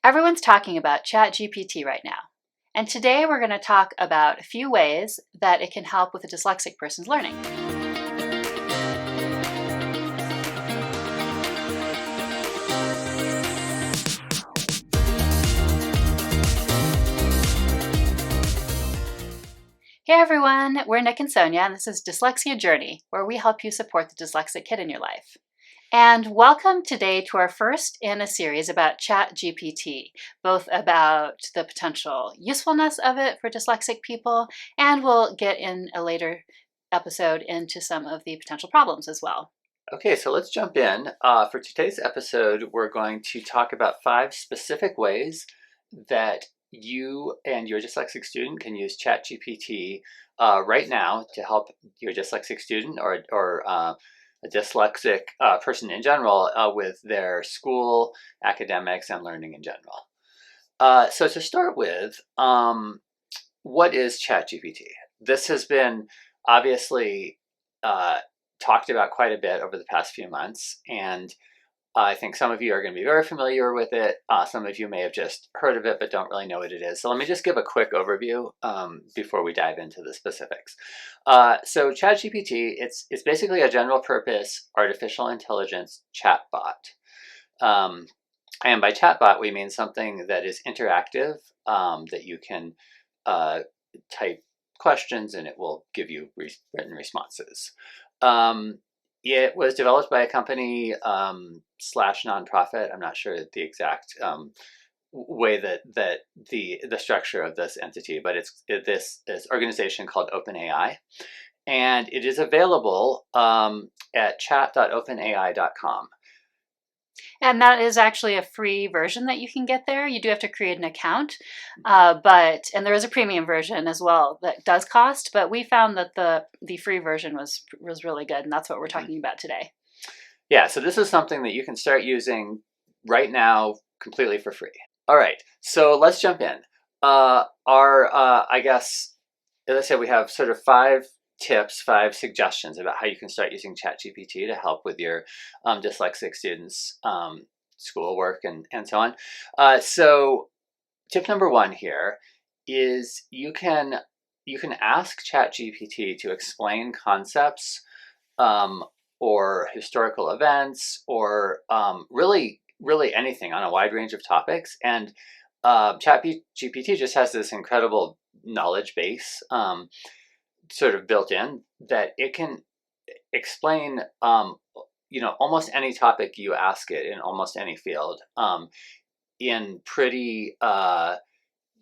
Everyone's talking about ChatGPT right now. And today we're going to talk about a few ways that it can help with a dyslexic person's learning. Hey everyone, we're Nick and Sonia, and this is Dyslexia Journey, where we help you support the dyslexic kid in your life. And welcome today to our first in a series about ChatGPT, both about the potential usefulness of it for dyslexic people, and we'll get in a later episode into some of the potential problems as well. Okay, so let's jump in. For today's episode, we're going to talk about 5 specific ways that you and your dyslexic student can use ChatGPT right now to help your dyslexic student or a dyslexic person in general with their school, academics, and learning in general. So to start with, what is ChatGPT? This has been obviously talked about quite a bit over the past few months, and I think some of you are going to be very familiar with it. Some of you may have just heard of it but don't really know what it is. So let me just give a quick overview before we dive into the specifics. So ChatGPT, it's basically a general purpose artificial intelligence chatbot. And by chatbot, we mean something that is interactive, that you can type questions and it will give you written responses. It was developed by a company slash nonprofit. I'm not sure the exact way that the structure of this entity, but this organization called OpenAI, and it is available at chat.openai.com. And that is actually a free version that you can get there. You do have to create an account, and there is a premium version as well that does cost, but we found that the free version was really good, and that's what we're talking about today. Yeah, so this is something that you can start using right now completely for free. All right, so let's jump in. I guess, as I said, we have sort of 5 tips, 5 suggestions about how you can start using ChatGPT to help with your dyslexic students' schoolwork and so on. So tip number 1 here is you can ask ChatGPT to explain concepts or historical events or really anything on a wide range of topics. And ChatGPT just has this incredible knowledge base sort of built in that it can explain almost any topic you ask it in almost any field in pretty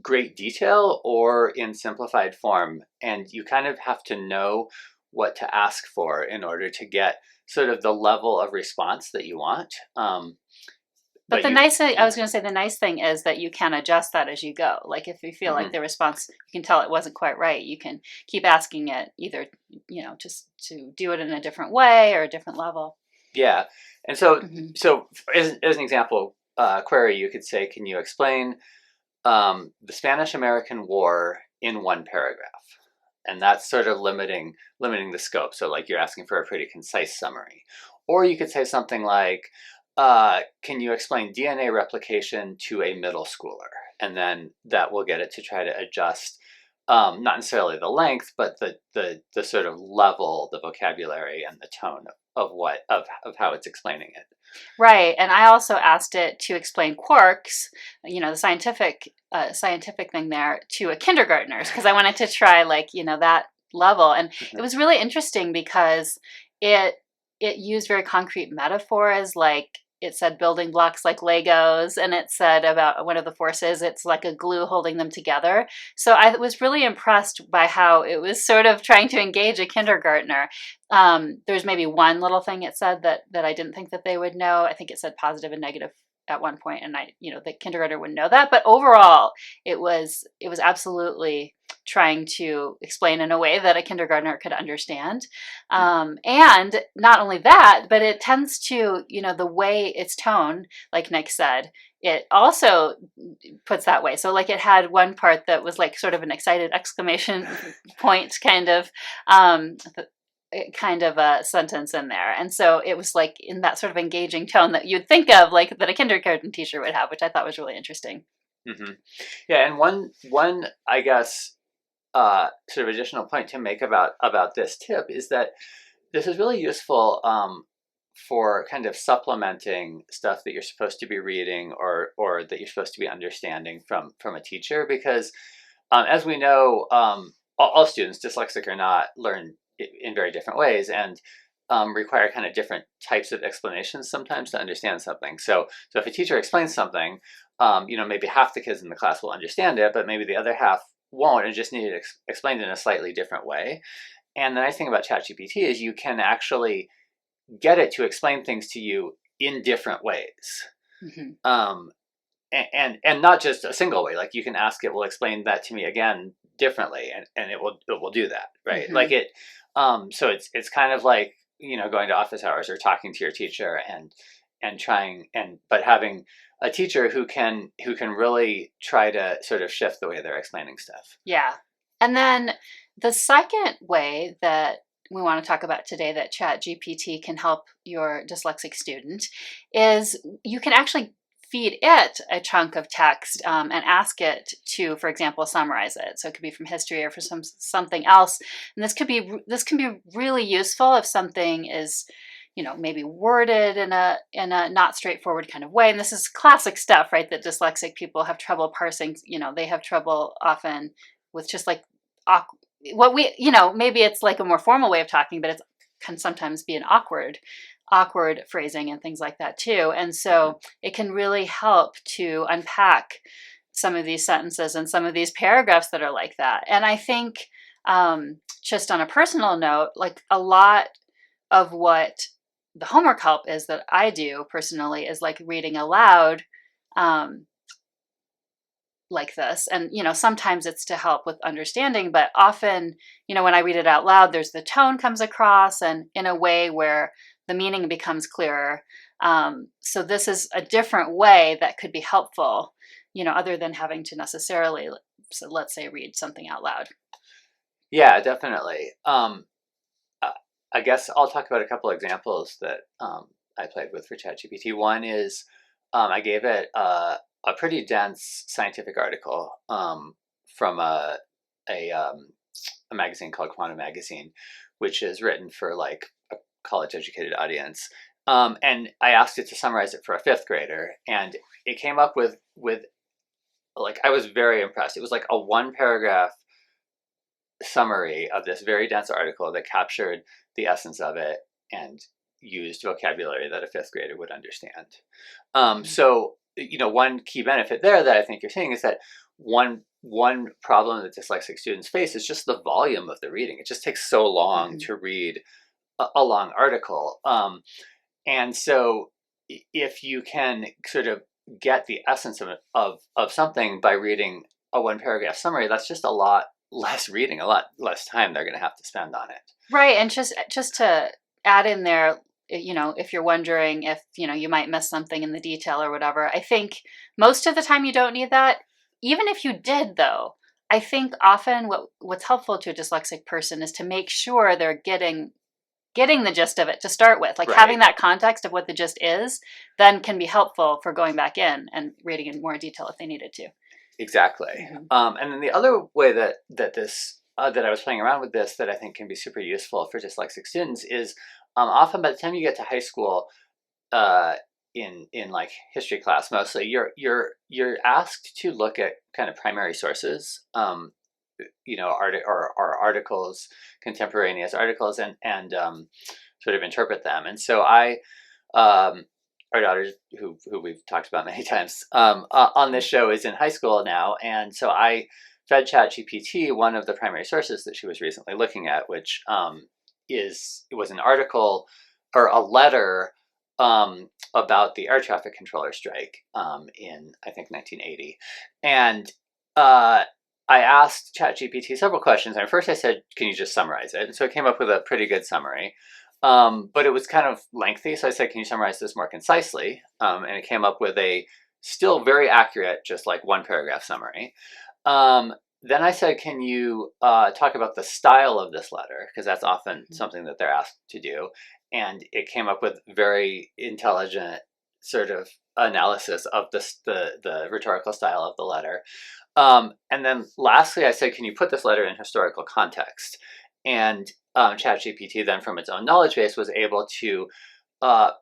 great detail or in simplified form, and you kind of have to know what to ask for in order to get sort of the level of response that you want. But the nice thing is that you can adjust that as you go. Like if you feel like the response, you can tell it wasn't quite right, you can keep asking it either, just to do it in a different way or a different level. Yeah. And so as an example query, you could say, can you explain the Spanish-American War in 1 paragraph? And that's sort of limiting the scope. So like you're asking for a pretty concise summary. Or you could say something like, can you explain DNA replication to a middle schooler? And then that will get it to try to adjust, not necessarily the length, but the sort of level, the vocabulary, and the tone of how it's explaining it. Right, and I also asked it to explain quarks, the scientific thing there, to a kindergartner, because I wanted to try that level, and it was really interesting because it used very concrete metaphors, like it said building blocks like Legos, and it said about one of the forces, it's like a glue holding them together. So I was really impressed by how it was sort of trying to engage a kindergartner. There's maybe one little thing it said that I didn't think that they would know. I think it said positive and negative at one point, and the kindergartner wouldn't know that. But overall, it was absolutely trying to explain in a way that a kindergartner could understand. And not only that, but it tends to, the way its tone, like Nick said, it also puts that way. So like it had one part that was like sort of an excited exclamation point kind of kind of a sentence in there. And so it was like in that sort of engaging tone that you'd think of, like that a kindergarten teacher would have, which I thought was really interesting. Hmm. Yeah, and one I guess sort of additional point to make about this tip is that this is really useful for kind of supplementing stuff that you're supposed to be reading or that you're supposed to be understanding from a teacher, because as we know, all students, dyslexic or not, learn in very different ways and require kind of different types of explanations sometimes to understand something. So if a teacher explains something, maybe half the kids in the class will understand it, but maybe the other half won't and just need it explained in a slightly different way. And the nice thing about ChatGPT is you can actually get it to explain things to you in different ways. Mm-hmm. And not just a single way. Like you can ask it, will explain that to me again differently, and it will do that, right? Mm-hmm. Like it. So it's kind of like going to office hours or talking to your teacher and trying but having a teacher who can really try to sort of shift the way they're explaining stuff. Yeah. And then the second way that we want to talk about today that ChatGPT can help your dyslexic student is you can actually feed it a chunk of text and ask it to, for example, summarize it. So it could be from history or for something else. And this can be really useful if something is maybe worded in a not straightforward kind of way. And this is classic stuff, right? That dyslexic people have trouble parsing. They have trouble often with just like what we, maybe it's like a more formal way of talking, but it can sometimes be an awkward phrasing and things like that too. And so it can really help to unpack some of these sentences and some of these paragraphs that are like that. And I think just on a personal note, like a lot of what the homework help is that I do personally is like reading aloud like this. And, sometimes it's to help with understanding, but often, when I read it out loud, there's the tone comes across and in a way where the meaning becomes clearer. So this is a different way that could be helpful, other than having to necessarily, so let's say, read something out loud. Yeah, definitely. I guess I'll talk about a couple examples that I played with for ChatGPT. One is I gave it a pretty dense scientific article from a magazine called Quantum Magazine, which is written for like a college-educated audience. And I asked it to summarize it for a fifth grader, and it came up with like, I was very impressed. It was like a one-paragraph summary of this very dense article that captured the essence of it and used vocabulary that a fifth grader would understand. So, one key benefit there that I think you're seeing is that one problem that dyslexic students face is just the volume of the reading. It just takes so long to read a long article. And so if you can sort of get the essence of something by reading a one paragraph summary, that's just a lot less reading, a lot less time they're going to have to spend on it. Right. And just to add in there, if you're wondering if, you might miss something in the detail or whatever, I think most of the time you don't need that. Even if you did, though, I think often what's helpful to a dyslexic person is to make sure they're getting the gist of it to start with. Like having that context of what the gist is, then can be helpful for going back in and reading in more detail if they needed to. Exactly. And then the other way that this that I was playing around with this that I think can be super useful for dyslexic students is often by the time you get to high school, in like history class mostly, you're asked to look at kind of primary sources, articles, contemporaneous articles, and sort of interpret them. And so our daughter, who we've talked about many times on this show, is in high school now, and so I fed ChatGPT one of the primary sources that she was recently looking at, which was an article or a letter about the air traffic controller strike in, I think, 1980. And I asked ChatGPT several questions. And first I said, can you just summarize it? And so it came up with a pretty good summary. But it was kind of lengthy. So I said, can you summarize this more concisely? And it came up with a still very accurate, just like one paragraph summary. then I said, can you talk about the style of this letter? Because that's often Mhm. something that they're asked to do. And it came up with very intelligent sort of analysis of the rhetorical style of the letter. And then lastly, I said, can you put this letter in historical context? And ChatGPT then, from its own knowledge base, was able to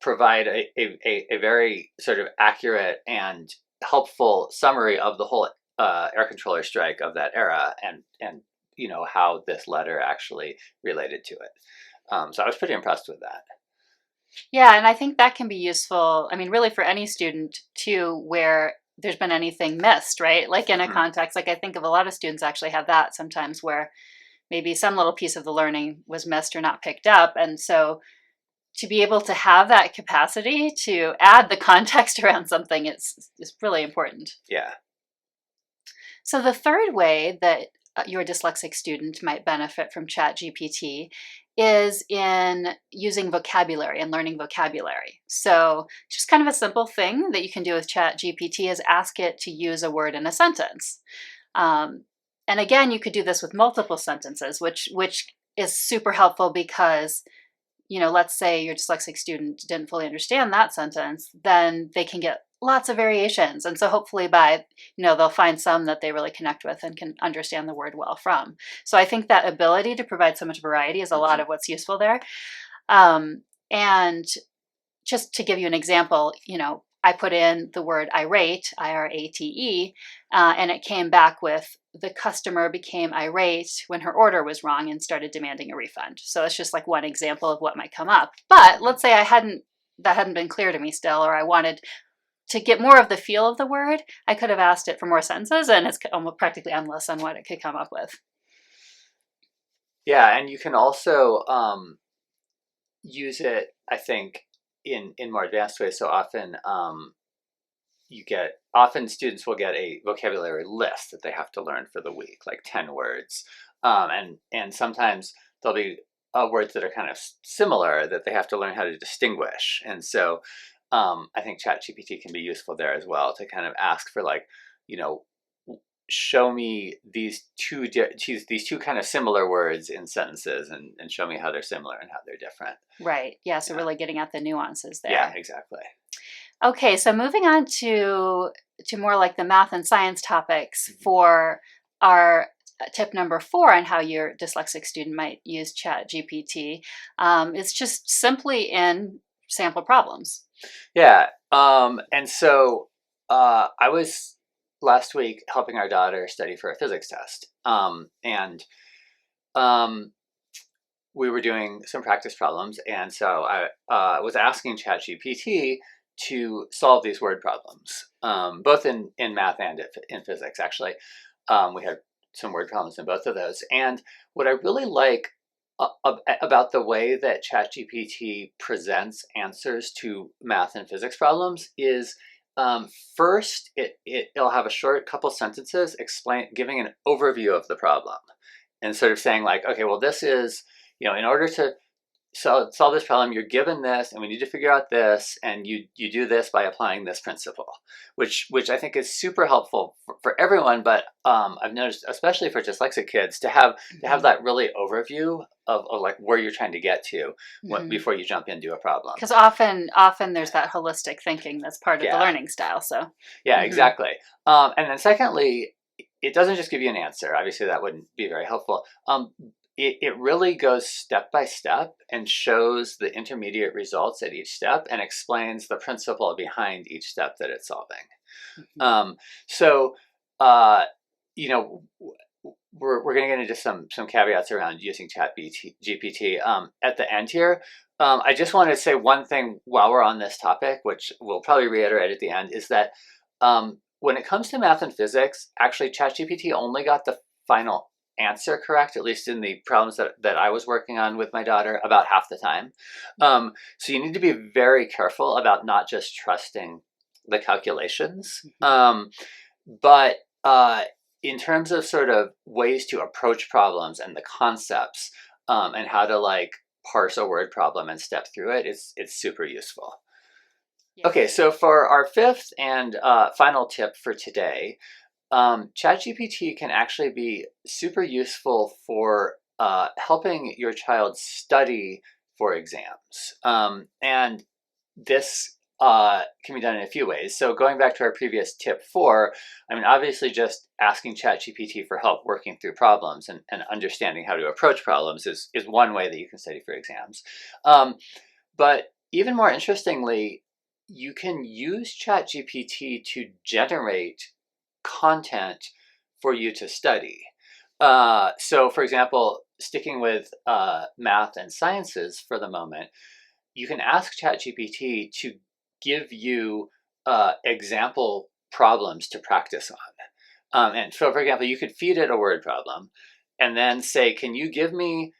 provide a very sort of accurate and helpful summary of the whole air controller strike of that era, and how this letter actually related to it. So I was pretty impressed with that. Yeah, and I think that can be useful. I mean, really for any student too, where there's been anything missed, right? Like in a Hmm. context, like I think of a lot of students actually have that sometimes where maybe some little piece of the learning was missed or not picked up. And so to be able to have that capacity to add the context around something is really important. Yeah. So the third way that your dyslexic student might benefit from ChatGPT is in using vocabulary and learning vocabulary. So just kind of a simple thing that you can do with ChatGPT is ask it to use a word in a sentence. Um, and again, you could do this with multiple sentences, which is super helpful because let's say your dyslexic student didn't fully understand that sentence, then they can get lots of variations. And so hopefully they'll find some that they really connect with and can understand the word well from. So I think that ability to provide so much variety is a lot Hmm. of what's useful there. And just to give you an example, I put in the word irate, IRATE, and it came back with the customer became irate when her order was wrong and started demanding a refund. So it's just like one example of what might come up. But let's say that hadn't been clear to me still, or I wanted to get more of the feel of the word, I could have asked it for more sentences, and it's almost practically endless on what it could come up with. Yeah, and you can also use it, I think, in more advanced ways. So often students will get a vocabulary list that they have to learn for the week, like 10 words, and sometimes there'll be words that are kind of similar that they have to learn how to distinguish. And so I think ChatGPT can be useful there as well, to kind of ask for, like, you know show me these two kind of similar words in sentences, and show me how they're similar and how they're different. Right. Yeah. So Yeah. really getting at the nuances Yeah, there. exactly. Okay, so moving on to more like the math and science topics Mhm. for our tip number 4 on how your dyslexic student might use Chat GPT is just simply in sample problems. Yeah. And so I was last week helping our daughter study for a physics test. And um, we were doing some practice problems. And so I was asking ChatGPT to solve these word problems, both in math and in physics, actually. We had some word problems in both of those. And what I really like about the way that ChatGPT presents answers to math and physics problems is, first, it'll have a short couple sentences giving an overview of the problem, and sort of saying, like, okay, well, this is, in order to solve this problem, you're given this, and we need to figure out this, and you do this by applying this principle, which I think is super helpful for everyone. But I've noticed, especially for dyslexic kids, to have Mhm. that really overview of like where you're trying to get to Mhm. before you jump into a problem. Because often there's that holistic thinking that's part of the Yeah, learning style. So, yeah, mhm. exactly. And then secondly, it doesn't just give you an answer. Obviously, that wouldn't be very helpful. It really goes step by step and shows the intermediate results at each step, and explains the principle behind each step that it's solving. Mhm. So, uh, you know, we're going to get into some caveats around using Chat GPT at the end here. I just want to say one thing while we're on this topic, which we'll probably reiterate at the end, is that when it comes to math and physics, actually ChatGPT only got the final answer correct, at least in the problems that I was working on with my daughter, about half the time. So you need to be very careful about not just trusting the calculations. Mhm. But in terms of sort of ways to approach problems and the concepts, and how to, like, parse a word problem and step through it, it's super useful. Yeah. Okay, so for our fifth and final tip for today, ChatGPT can actually be super useful for helping your child study for exams. And this can be done in a few ways. So going back to our previous tip 4, I mean, obviously just asking ChatGPT for help working through problems and understanding how to approach problems is one way that you can study for exams. But even more interestingly, you can use ChatGPT to generate content for you to study. So for example, sticking with math and sciences for the moment, you can ask ChatGPT to give you example problems to practice on. And so for example, you could feed it a word problem and then say, can you give me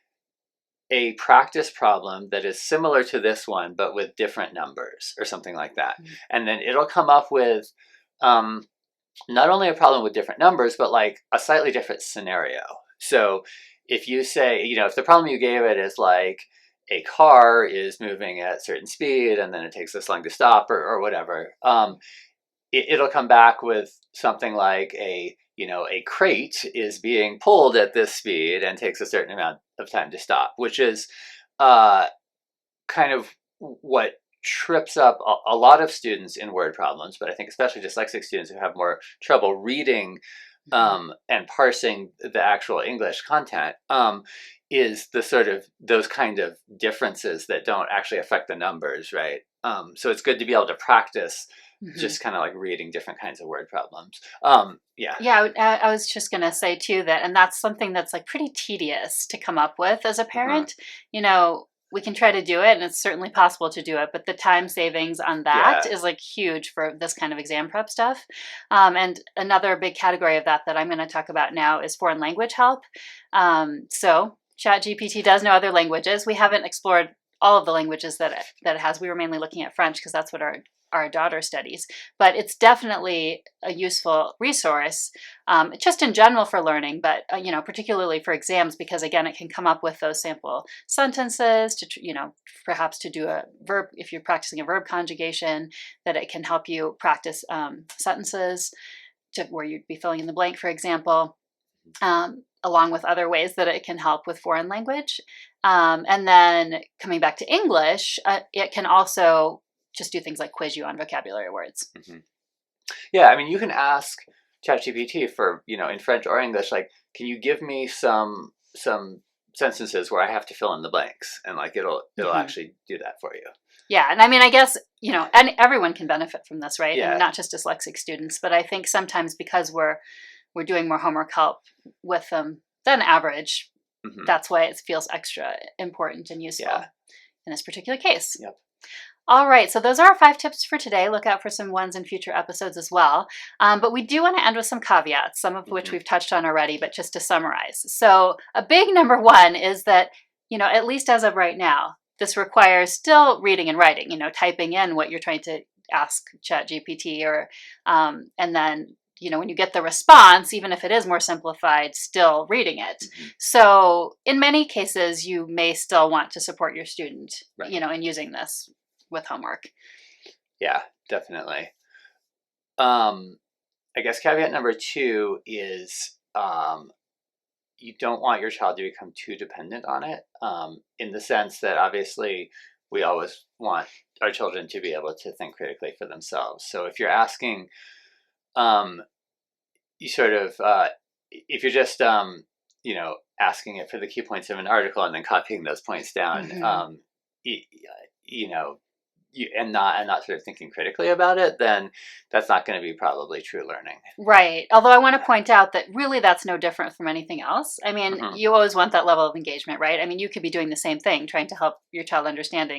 a practice problem that is similar to this one, but with different numbers or something like that. Mm-hmm. And then it'll come up with not only a problem with different numbers, but like a slightly different scenario. So if you say, if the problem you gave it is like a car is moving at a certain speed and then it takes this long to stop or whatever, it'll come back with something like a crate is being pulled at this speed and takes a certain amount of time to stop, which is kind of what trips up a lot of students in word problems, but I think especially dyslexic students who have more trouble reading and parsing the actual English content, is the sort of those kind of differences that don't actually affect the numbers, right? So it's good to be able to practice just kind of like reading different kinds of word problems. Yeah, I was just going to say too that, and that's something that's like pretty tedious to come up with as a parent. We can try to do it and it's certainly possible to do it, but the time savings on that is like huge for this kind of exam prep stuff. And another big category of that I'm going to talk about now is foreign language help. So ChatGPT does know other languages. We haven't explored all of the languages that it has. We were mainly looking at French because that's what our daughter studies, but it's definitely a useful resource, just in general for learning, but particularly for exams, because again, it can come up with those sample sentences to, perhaps to do a verb, if you're practicing a verb conjugation, that it can help you practice sentences where you'd be filling in the blank, for example, along with other ways that it can help with foreign language. And then coming back to English, it can also just do things like quiz you on vocabulary words. Mm-hmm. Yeah, I mean, you can ask ChatGPT for, in French or English, like, can you give me some sentences where I have to fill in the blanks? And like, it'll actually do that for you. Yeah, and I mean, I guess, and everyone can benefit from this, right? Yeah. And not just dyslexic students, but I think sometimes because we're doing more homework help with them than average, that's why it feels extra important and useful in this particular case. Yep. All right, so those are our 5 tips for today. Look out for some ones in future episodes as well. But we do want to end with some caveats, some of which we've touched on already, but just to summarize. So a big number 1 is that, at least as of right now, this requires still reading and writing, typing in what you're trying to ask ChatGPT and then, when you get the response, even if it is more simplified, still reading it. So in many cases, you may still want to support your student, in using this with homework. Yeah, definitely. I guess caveat number 2 is you don't want your child to become too dependent on it, in the sense that obviously we always want our children to be able to think critically for themselves. So if you're asking, you sort of, if you're just, asking it for the key points of an article and then copying those points down, and not sort of thinking critically about it, then that's not going to be probably true learning. Right. Although I want to point out that really that's no different from anything else. I mean, you always want that level of engagement, right? I mean, you could be doing the same thing, trying to help your child understand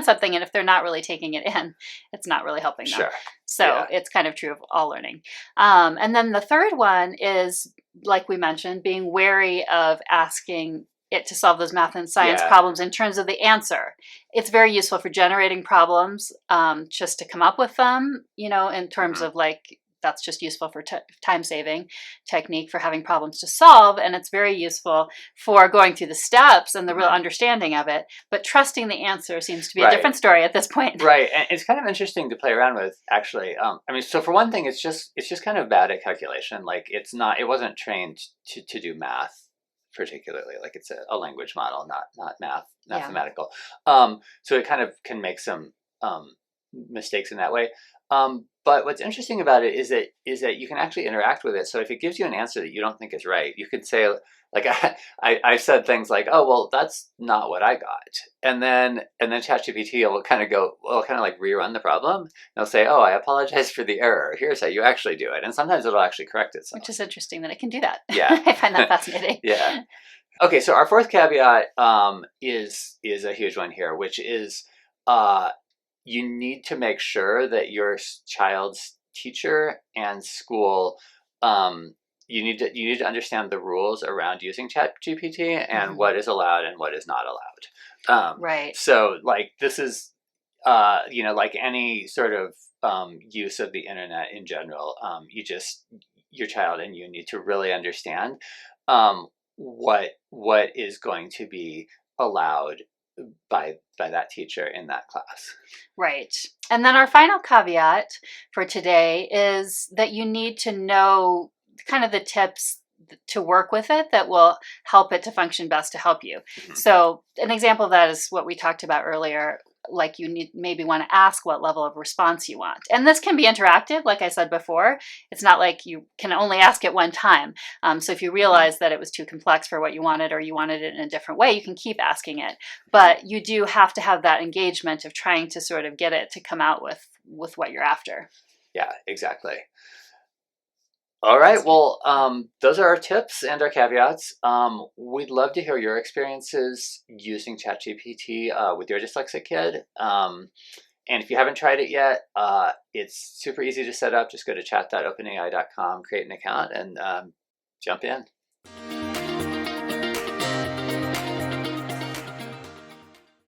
something, and if they're not really taking it in, it's not really helping them. Sure. So it's kind of true of all learning. And then the third one is, like we mentioned, being wary of asking it to solve those math and science problems in terms of the answer. It's very useful for generating problems, just to come up with them, in terms of like that's just useful for time-saving technique for having problems to solve, and it's very useful for going through the steps and the real understanding of it. But trusting the answer seems to be a different story at this point. Right, and it's kind of interesting to play around with, actually. I mean, so for one thing, it's just kind of bad at calculation. Like it wasn't trained to do math particularly. Like it's a language model, not mathematical. So it kind of can make some mistakes in that way. But what's interesting about it is that you can actually interact with it. So if it gives you an answer that you don't think is right, you could say, like, I said things like, oh, well, that's not what I got. And then ChatGPT will kind of like rerun the problem. And it'll say, oh, I apologize for the error. Here's how you actually do it. And sometimes it'll actually correct itself. Which is interesting that it can do that. Yeah. I find that fascinating. Yeah. Okay, so our fourth caveat is a huge one here, which is you need to make sure that your child's teacher and school, you need to understand the rules around using ChatGPT and what is allowed and what is not allowed. Right. So, like, this is, like any sort of use of the internet in general, your child and you need to really understand what is going to be allowed by that teacher in that class. Right. And then our final caveat for today is that you need to know kind of the tips to work with it that will help it to function best to help you. So an example of that is what we talked about earlier. Like you maybe want to ask what level of response you want. And this can be interactive, like I said before. It's not like you can only ask it one time. So if you realize that it was too complex for what you wanted or you wanted it in a different way, you can keep asking it. But you do have to have that engagement of trying to sort of get it to come out with what you're after. Yeah, exactly. All right, well, those are our tips and our caveats. We'd love to hear your experiences using ChatGPT with your dyslexic kid. And if you haven't tried it yet, it's super easy to set up. Just go to chat.openai.com, create an account, and jump in.